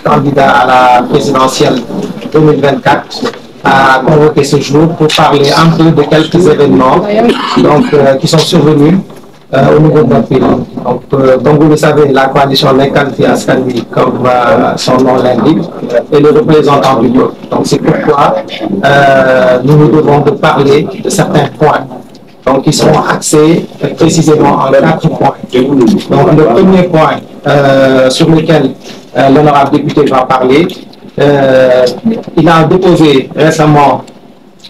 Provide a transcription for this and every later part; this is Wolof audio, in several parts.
candidat à la présidentielle 2024, a convoqué ce jour pour parler un peu de quelques événements qui sont survenus au niveau de notre pays. Donc, comme vous le savez, la coalition Nekkal Fi Askan Wi, comme son nom l'indique, est le représentant du peuple. Donc, c'est pourquoi nous devons de parler de certains points. Donc, ils seront axés précisément en 4 points. Donc, le premier point sur lequel l'honorable député va parler, il a déposé récemment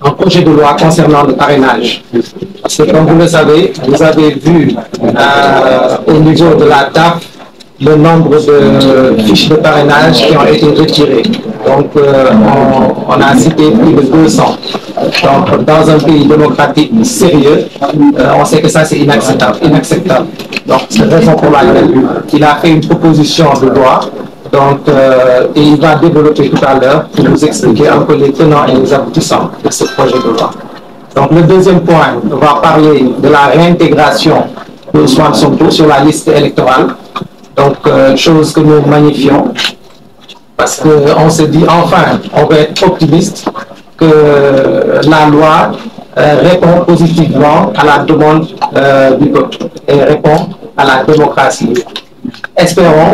un projet de loi concernant le parrainage. Parce que, comme vous le savez, vous avez vu au niveau de la TAF le nombre de fiches de parrainage qui ont été retirées. Donc, on a cité plus de 200. Donc, dans un pays démocratique sérieux, on sait que ça, c'est inacceptable. Donc, c'est la raison pour laquelle il a fait une proposition de loi. Donc, et il va développer tout à l'heure pour vous expliquer un peu les tenants et les aboutissants de ce projet de loi. Donc, le deuxième point va parler de la réintégration de Ousmane Sonko sur la liste électorale. Donc, chose que nous magnifions, parce qu'on se dit, enfin, on va être optimiste que la loi répond positivement à la demande du peuple et répond à la démocratie.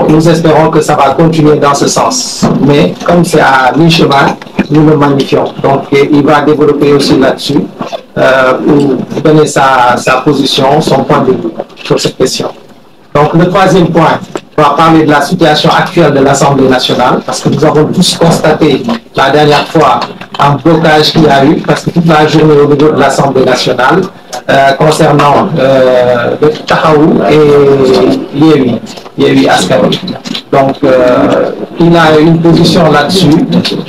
Nous espérons que ça va continuer dans ce sens. Mais comme c'est à mi-chemin, nous le magnifions. Donc, il va développer aussi là-dessus pour donner sa position, son point de vue sur cette question. Donc, le troisième point, on va parler de la situation actuelle de l'Assemblée nationale, parce que nous avons tous constaté la dernière fois un blocage qu'il y a eu, parce que toute la journée au niveau de l'Assemblée nationale, concernant le Tahaou et Yewwi Askan Wi. Donc, il a une position là-dessus,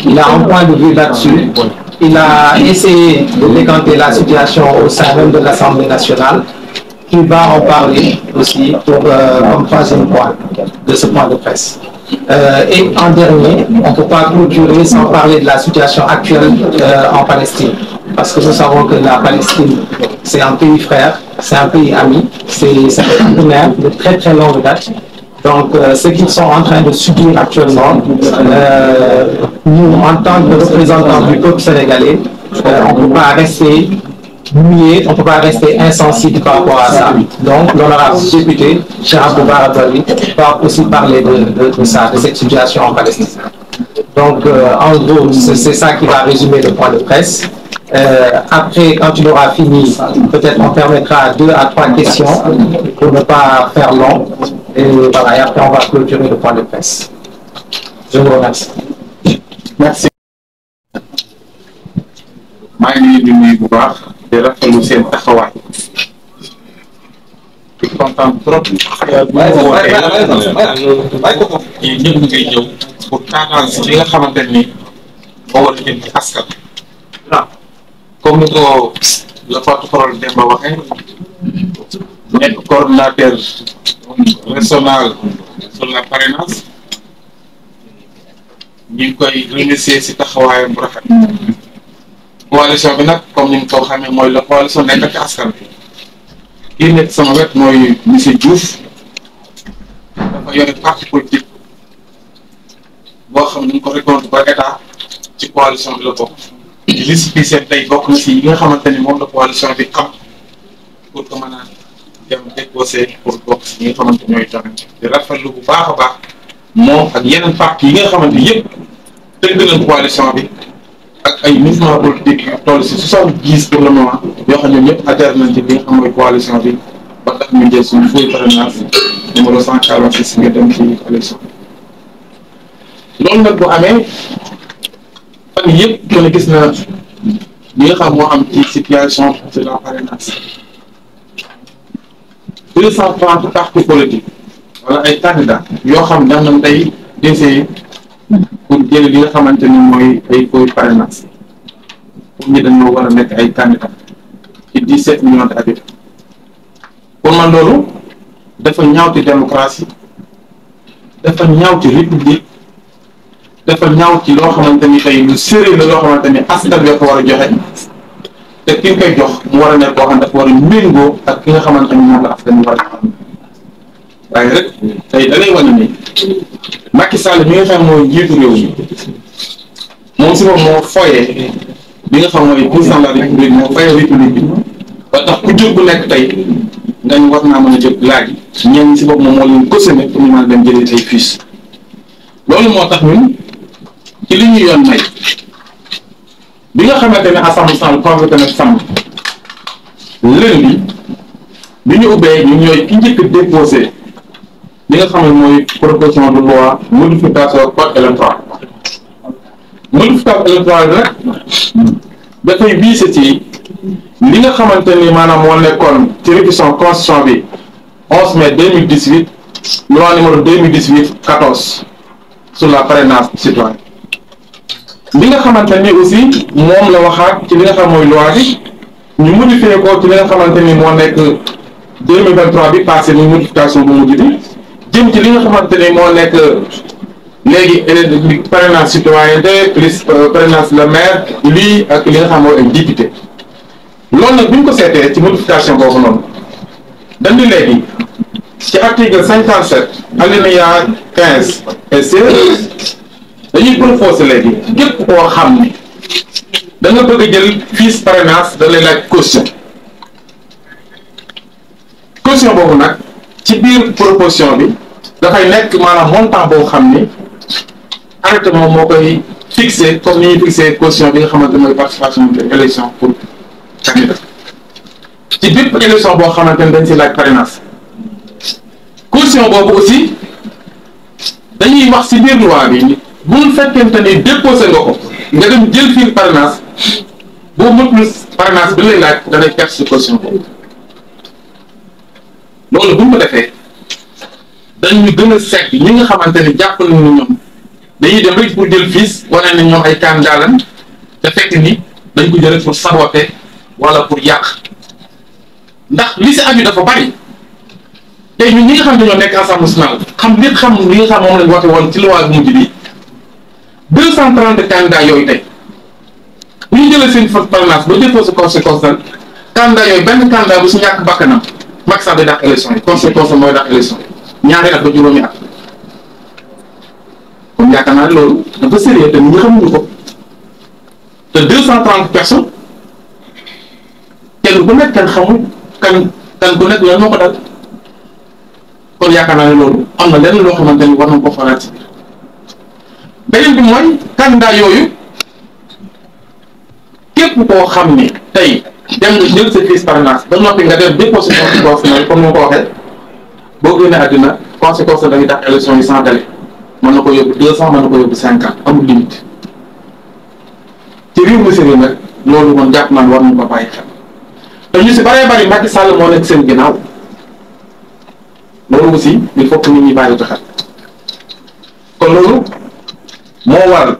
il a un point de vue là-dessus, il a essayé de décanter la situation au sein même de l'Assemblée nationale. Il va en parler aussi comme troisième point de ce point de presse. Et en dernier, on ne peut pas clôturer sans parler de la situation actuelle en Palestine. Parce que nous savons que la Palestine, c'est un pays frère, c'est un pays ami, c'est un partenaire de très très longue date. Donc, ce qu'ils sont en train de subir actuellement, nous, en tant que représentants du peuple sénégalais, on ne peut pas rester muet, on ne peut pas rester insensible par rapport à ça. Donc, l'honorable député, Cheikh Abdou Bara Dolly, va aussi parler de ça, de cette situation en Palestine. Donc, en gros, c'est ça qui va résumer le point de presse. Après, quand il aura fini, peut-être on permettra 2 à 3 questions pour ne pas faire long. Et voilà, et après on va clôturer le point de presse. Je vous remercie. Merci. maa ngi leen di nuyu bu baax di rafetlu seen taxawaay di kontaan trop yéen ñëpp ngay ñëw pour taataan si li nga xamante ni moo war a jëm ci askan comme ni ko la porte-parole Demba waxee nekk coordonnateur régional sur la parrainage ñu ngi koy remercier si taxawaayam bu rafet. coalition bi nag comme ni nga ko xamee mooy la coalition Nekkal Fi Askan Wi kii nekk sama wet mooy monsieur Diouf dafa yore parti politique boo xam ne ñu ko récolte ba état ci coalition bi la bokk. liste bi seen tey bokk na si yi nga xamante ni moom la coalition bi am pour que mën a dem déposé pour bokk si ñi nga xamante ñooy joxe di rafetlu bu baax a baax moom ak yeneen parti yi nga xamante yëpp tënk nañ coalition bi. ak ay mouvement politique yu toll si 70 pour le moment yoo xam ne ñëpp adhéré nañ ci li nga xam mooy coalition bi ba tax ñu jël suñu feuille parrainage numéro 146 nga dem ci élection loolu nag bu amee fan yëpp ku ne gis na li nga xam moo am ci situation de la parrainage 230 partis politiques wala ay candidats yoo xam ne dañ tey d'essayer pour jël li nga xamante ni mooy ay feuilles parrainage pour ñu dañoo war a nekk ay candidats ci 17 millions d'habitants pour man loolu dafa ñaaw ci démocratie dafa ñaaw ci république dafa ñaaw ci loo xamante ni tey lu sérieux la loo xamante ni askan wi ko war a joxe te ki nga koy jox mu war a nekk boo xam ne dafa war a méngoo ak ki nga xamante ni moom la askan wi war a joxe waaye rek tey da lay wane ni Macky Sall mi nga xam mooy njiitu réew mi moom si moom moo foyee bi nga xam mooy président de la république moo foyee république bi ba tax ku jóg bu nekk tey nga ñu war naa mën a jóg laaj ñenn si bopp moom moo leen cautionné pour ñu mën a dem jëlee ay fiches loolu moo tax ñun ci li ñu yoon may bi nga xamante ne assemblée nationale convoqué na samedi lundi bi ñu ubbee ñu ñooy ki njëkk déposé li nga xam ne mooy proposition de loi modification code électoral modification électoral bi nag dafay visé ci li nga xamante ni maanaam moo nekkoon ci révision constitution bi 11 mai 2018 loi numéro 2018-14 sur la parrainage citoyen li nga xamante ni aussi moom la waxaat ci li nga xam mooy loi bi ñu modifié ko ci li nga xamante ni moo nekk 2023 bi passé ni modification bu mujj bi jëm ci li nga xamante ni moo nekk léegi parrainage citoyenneté plus parrainage le maire lii ak li nga xam mooy ay député loolu nag bi ñu ko seetee ci modification boobu noonu dañ di léegi ci article 57 alinéa 15 et 16 dañuy proposé léegi képp koo xam ni da nga bëgg a jël fiche parrainage da lay laaj caution boobu nag ci biir proposition bi dafay nekk maanaam montant boo xam ni arrêté moom moo koy fixé comme ni ñuy fixé caution bi nga xamante mooy participation de élection pour candidat ci bépp élection boo xamante ne dañ si laaj parrainage caution boobu aussi dañuy wax si biir loi bi bu mu fekkente ni déposé nga ko nga dem jël fii parrainage boo mëtul parrainage bi lay laaj danay perte si caution boobu loolu bu ñu ko defee dañu gën a segg ñi nga xamante ni jàpp nañu ni ñoom dañuy dem rek pour jël fiche wane ne ñoom ay candidat lañ te fekk ni dañ ko jël pour saboter wala pour yàq ndax li si aju dafa bari tey ñun ñi nga xam ne ñoo nekk assemblée nationale xam li nga xam moom lañ woote woon ci loi bu mujj bi 230 candidats yooyu tey bu ñu jëlee seen parrainage ba déposé conseil constitutionnel candidat yooyu benn candidat bu si ñàkk bakkanam Macky Sall day dàq élection yi conseil constitutionnel mooy dàq élection yi ñaari at ba juróomi at kon yaakaar naa ne loolu dafa sérieux te nit ñi xamuñu ko te 230 personnes kenn ku nekk kenn xamul kan ku nekk lan moo ko dal kon yaakaar naa ne loolu am na lenn loo xamante ni war nañ ko xoolaat ci biir beneen bi mooy candidat yooyu képp koo xam ni tey dem nga jël sa fiche parrainage ba noppi nga dem déposé conseil constitutionnel comme ni ma ko waxee boo génnee àddina conseil constitutionnel da ngay dàq élection yi sans délai mën na ko yóbbu 200 mën na ko yóbbu 50 amul limite ci réew mi sérieux nag loolu man jàpp naa ne war nañu ko bàyyi xel te ñu si bëree bëri Macky Sall moo nekk seen ginnaaw loolu aussi il faut que nit ñi bàyyi xel kon loolu moo waral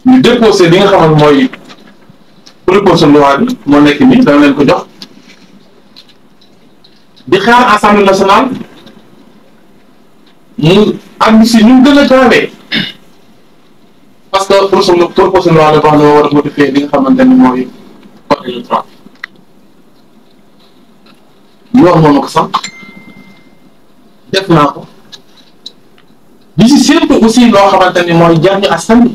ñu déposé li nga xamante mooy proposition de loi bi moo nekk nii dana leen ko jox di xaar assemblée nationale mu am si ñu gën a gaawee parce que proposition de loi la wax ne war a modifier li nga xamante ni mooy code électoral yoon moo ma ko sax def naa ko di si séntu aussi loo xamante ni mooy jariñu askan bi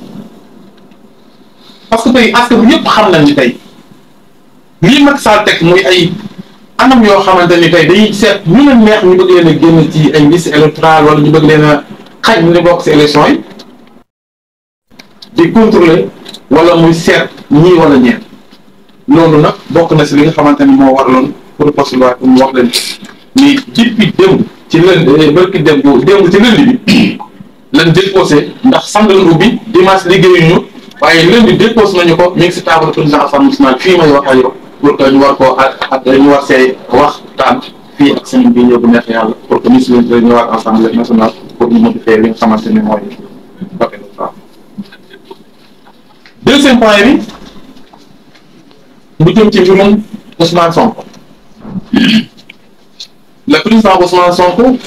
parce que tey askan bi yëpp xam nañ ni tey lii Macky Sall teg muy ay anam yoo xamante ni tey dañuy seet ñu leen neex ñu bëgg leen a génn ci ay liste électorale wala ñu bëgg leen a xañ ñu ne bokk si élection yi di contrôler wala muy seet ñii wala ñeent loolu nag bokk na si li nga xamante ni moo waraloon proposition de loi pour mu wax leen ni depuis démb ci lënd barki démb ci lënd bi lañ déposé ndax samedi lañ ubbi dimanche liggéeyuñu waaye lundi déposé nañu ko mi ngi si table président assemblée nationale fii may wax ak yow pour que ñu war koo ñu war see waxtaan fii ak semaine bii ñëw bu neex yàlla pour que ministre bi ñëwaat assemblée nationale pour ñu modifier li nga xamante ni mooy code électoral. Deuxième point bi mu jëm ci mbirum Ousmane Sonko le président Ousmane Sonko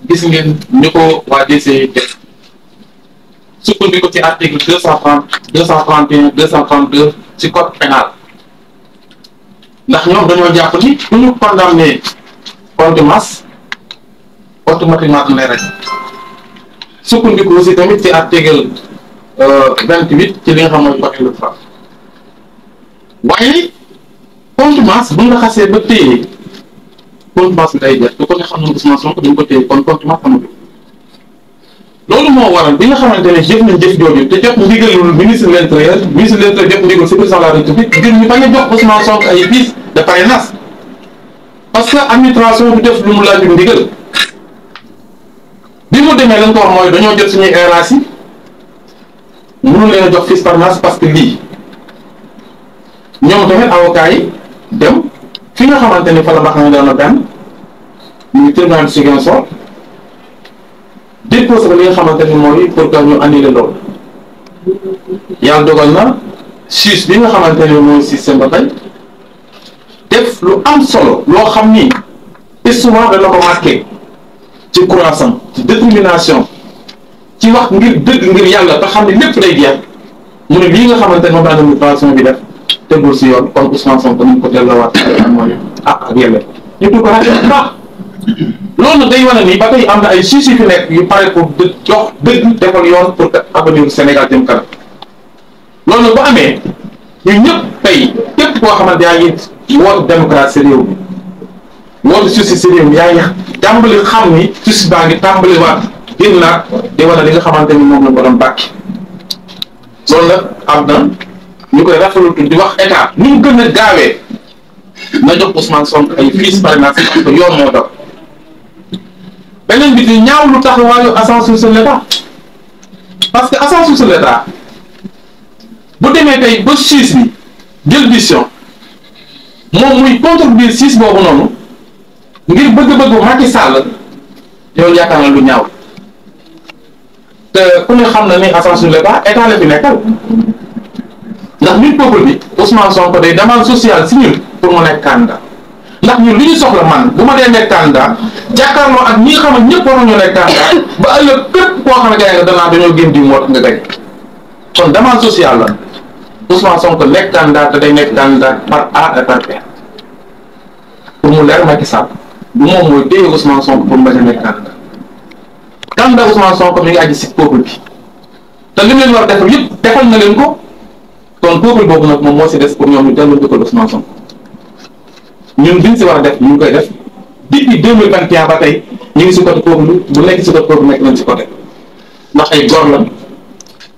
gis ngeen ñu ko waa DCI def sukkandiku ci article 230 231 232 ci code pénal ndax ñoom dañoo jàpp ni bu ñu condamné contumace automatiquement am lay rek sukkandiku aussi tamit ci article 28 ci li nga xam mooy code électoral waaye contumace bu nga xasee ba téye contumace bi day jeex du ko ne xam ne Ousmane Sonko dañ ko téye kon contumace amatu loolu moo waral bi nga xamante ne jëf nañ jëf jooju te jot ndigalul ministre de l'intérieur jot ndigal si président de la république ngir ñu bañ a jox Ousmane Sonko ay fiches de parrainage parce que administration du def lu mu laajul ndigal bi mu demee lañ ko wax mooy dañoo jot suñuy RAC yi mënu leen a jox fiche parrainage parce que lii ñoom tamit avocat yi dem fi nga xamante ni fa la wax na doon na benn muy tribunal de Ziguinchor déposé ba li nga xamante ni mooy pour que ñu annulé loolu yàlla dogal na juge bi nga xamante ni mooy système ba tey def lu am solo loo xam ni histoire dana ko marqué ci courage am ci détermination ci wax ngir dëgg ngir yàlla te xam ne lépp day jeex mu ne lii nga xamante ni moom la administration bi def tegul si yoon kon Ousmane Sonko nañ ko delloowaat mooy ak yelle ñu dugg ko rek baax loolu nag day wane ni ba tey am na ay juges yu fi nekk yu pare pour jox dëgg defal yoon pour que avenir Sénégal jëm kanam loolu nag bu amee ñun ñëpp tey képp koo xamante yaa ngi woote démocratie si réew mi woote justice si réew mi yaa ngi tàmbali xam ni justice baa ngi tàmbali waat gën naat di wane li nga xamante ni moom la ko doon bàkki loolu nag am na ñu koy rafetlu di wax état ni mu gën a gaawee na jox Ousmane Sonko ay fiches parrainage parce que yoon moo dox beneen bi di ñaaw lu taxawaayu ascenseur sur l'état parce que ascenseur sur l'état bu demee tey ba juge bi jël décision moom muy contredire juge boobu noonu ngir bëgg-bëggu Macky Sall yow yaakaar na lu ñaaw te ku ne xam na ni ascenseur sur l'état état la fi nekkal ndax ñun peuple bi Ousmane Sonko day demande sociale si ñun pour mu nekk candidat ndax ñun li ñu soxla man bu ma dee nekk candidat jàkkaarloo ak ñi nga xam ne ñëpp waroon ñu nekk candidat ba ëllëg képp koo xam ne gañ nga danaa dañoo gën di moo tax nga gañ kon demande sociale la Ousmane Sonko nekk candidat te day nekk candidat par A et par B pour mu leer Macky Sall bu moom mooy téye Ousmane Sonko pour mu bañ a nekk candidat Ousmane Sonko mi ngi aji si peuple bi te li mu leen war a defal yëpp defal na leen ko kon peuple boobu nag moom moo si des pour ñoom ñu dellu dëkkal Ousmane Sonko ñun liñ si war a def ñu ngi koy def depuis 2021 ba tey ñu ngi si côté peuple bu nekk si côté peuple nekk nañ si côté ndax ay góor la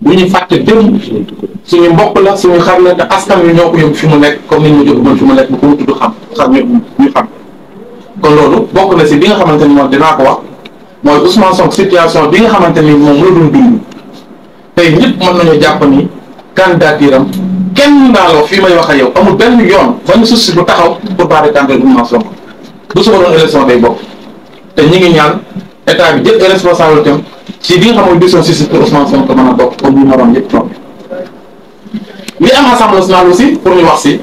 bu ñu fàtte démb suñu mbokk la suñu xar la te askan wi ñoo ko yóbbu fi mu nekk comme ni ñu jóg man fi mu nekk bu ko mu tudd xam ñu xam kon loolu bokk na si bi nga xamante ni moom dinaa ko wax mooy Ousmane Sonko situation bi nga xamante ni moom la doon dund tey ñëpp mën nañoo jàpp ni candidature am kenn ndaaloo fii may wax ak yow amul benn yoon benn suuf bu taxaw pour bari candidat Ousmane Sonko bu suba doon élection day bokk te ñi ngi ñaan état bi jël responsabilité am ci li nga xam mooy décision si pour Ousmane Sonko mën a bokk comme ñu maroon yëpp toog li am assemblée nationale aussi pour ñu wax si